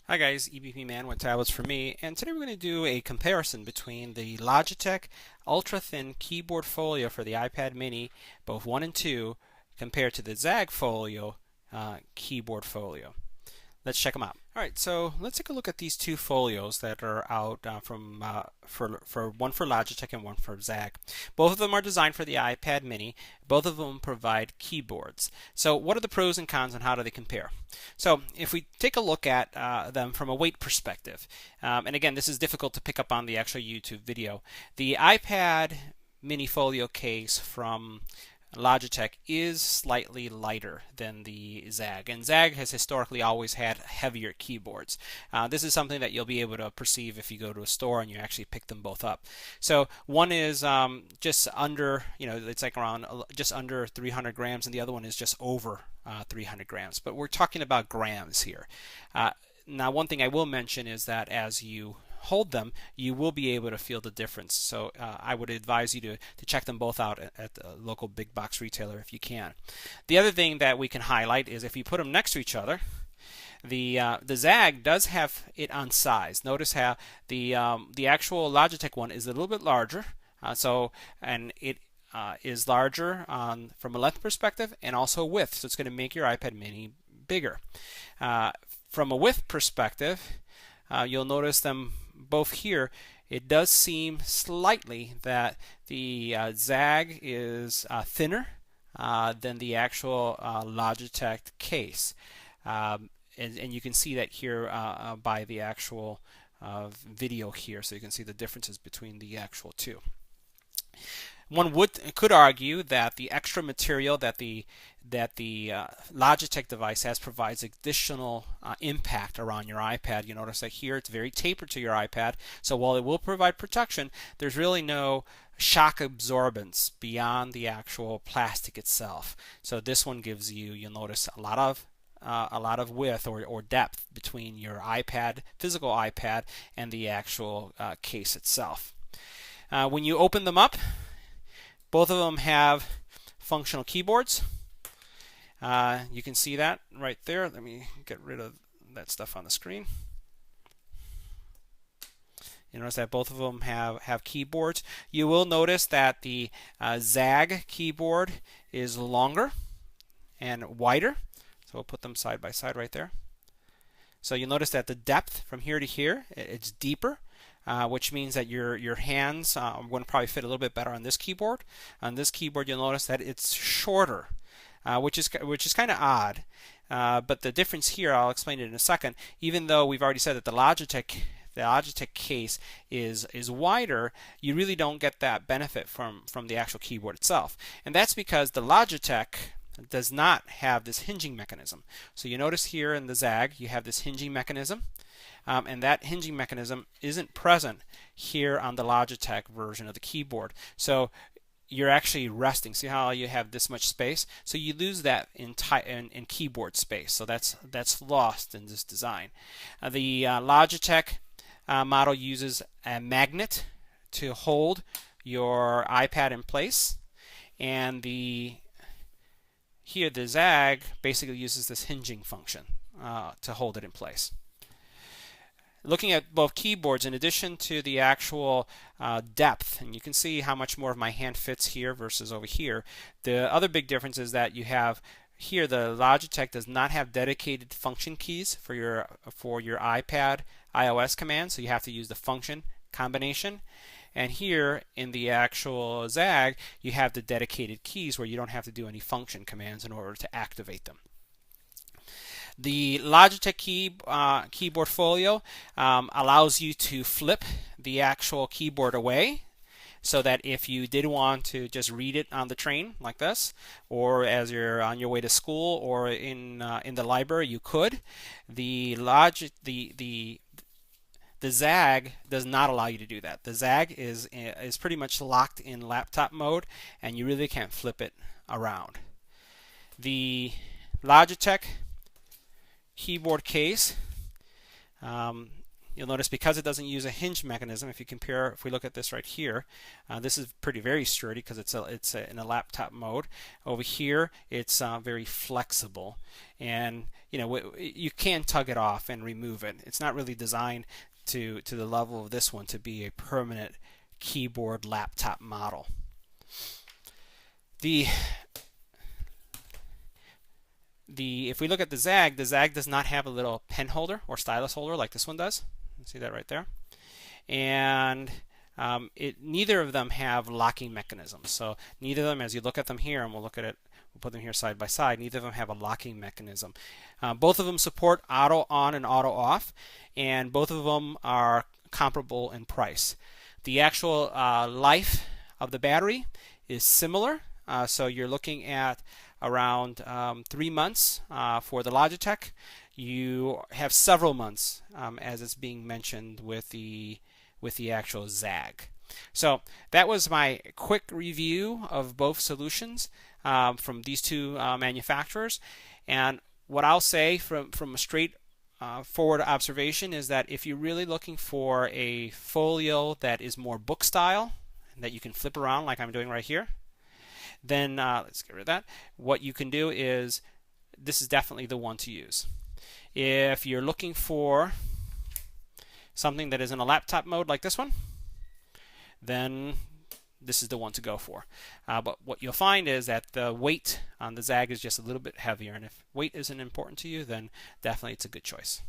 Hi guys, EBPMAN with tablets for me, and today we're going to do a comparison between the Logitech Ultrathin keyboard folio for the iPad mini, both 1 and 2, compared to the Zagg folio keyboard folio. Let's check them out. All right, so let's take a look at these two folios that are out for one for Logitech and one for Zagg. Both of them are designed for the iPad mini. Both of them provide keyboards. So what are the pros and cons and how do they compare? So if we take a look at them from a weight perspective, and again, this is difficult to pick up on the actual YouTube video. The iPad mini folio case from Logitech is slightly lighter than the Zagg, and Zagg has historically always had heavier keyboards. This is something that you'll be able to perceive if you go to a store and you actually pick them both up. So one is just under, it's like around just under 300 grams, and the other one is just over 300 grams. But we're talking about grams here. Now, one thing I will mention is that as you hold them, you will be able to feel the difference. So I would advise you to check them both out at the local big box retailer if you can. The other thing that we can highlight is if you put them next to each other, the Zagg does have it on size. Notice how the actual Logitech one is a little bit larger, and it is larger from a length perspective and also width, so it's going to make your iPad mini bigger. From a width perspective, you'll notice them both here. It does seem slightly that the Zagg is thinner than the actual Logitech case. And you can see that here by the actual video here, so you can see the differences between the actual two. One could argue that the extra material that the Logitech device has provides additional impact around your iPad. You notice that here it's very tapered to your iPad, so while it will provide protection, there's really no shock absorbance beyond the actual plastic itself. So this one gives you, you'll notice, a lot of width or depth between your iPad, physical iPad, and the actual case itself. When you open them up, both of them have functional keyboards. You can see that right there. Let me get rid of that stuff on the screen. You notice that both of them have keyboards. You will notice that the Zagg keyboard is longer and wider. So we'll put them side by side right there. So you'll notice that the depth from here to here, it's deeper. Which means that your hands are going to probably fit a little bit better on this keyboard. On this keyboard, you'll notice that it's shorter, which is kind of odd. But the difference here, I'll explain it in a second. Even though we've already said that the Logitech case is wider, you really don't get that benefit from the actual keyboard itself, and that's because the Logitech does not have this hinging mechanism. So you notice here in the Zagg, you have this hinging mechanism. And that hinging mechanism isn't present here on the Logitech version of the keyboard. So you're actually resting. See how you have this much space? So you lose that in keyboard space. So that's lost in this design. The Logitech model uses a magnet to hold your iPad in place, and the Zagg basically uses this hinging function to hold it in place. Looking at both keyboards, in addition to the actual depth, and you can see how much more of my hand fits here versus over here, the other big difference is that you have here the Logitech does not have dedicated function keys for your iPad iOS commands, so you have to use the function combination. And here in the actual Zagg, you have the dedicated keys where you don't have to do any function commands in order to activate them. The Logitech keyboard folio allows you to flip the actual keyboard away, so that if you did want to just read it on the train like this, or as you're on your way to school or in the library, you could. The Zagg does not allow you to do that. The Zagg is pretty much locked in laptop mode, and you really can't flip it around. The Logitech keyboard case You'll notice because it doesn't use a hinge mechanism, if we look at this right here, this is very sturdy because it's in a laptop mode. Over here, it's very flexible, and you can tug it off and remove it. It's not really designed to the level of this one to be a permanent keyboard laptop model. If we look at the Zagg does not have a little pen holder or stylus holder like this one does. See that right there? And neither of them have locking mechanisms. So neither of them, as you look at them here, and we'll look at it, we'll put them here side by side, neither of them have a locking mechanism. Both of them support auto on and auto off, and both of them are comparable in price. The actual life of the battery is similar. So you're looking at around 3 months for the Logitech. You have several months, as it's being mentioned with the actual Zagg. So that was my quick review of both solutions from these two manufacturers. And what I'll say from a straight forward observation is that if you're really looking for a folio that is more book style, that you can flip around like I'm doing right here, then let's get rid of that. What you can do is, this is definitely the one to use. If you're looking for something that is in a laptop mode like this one, then this is the one to go for. But what you'll find is that the weight on the Zagg is just a little bit heavier, and if weight isn't important to you, then definitely it's a good choice.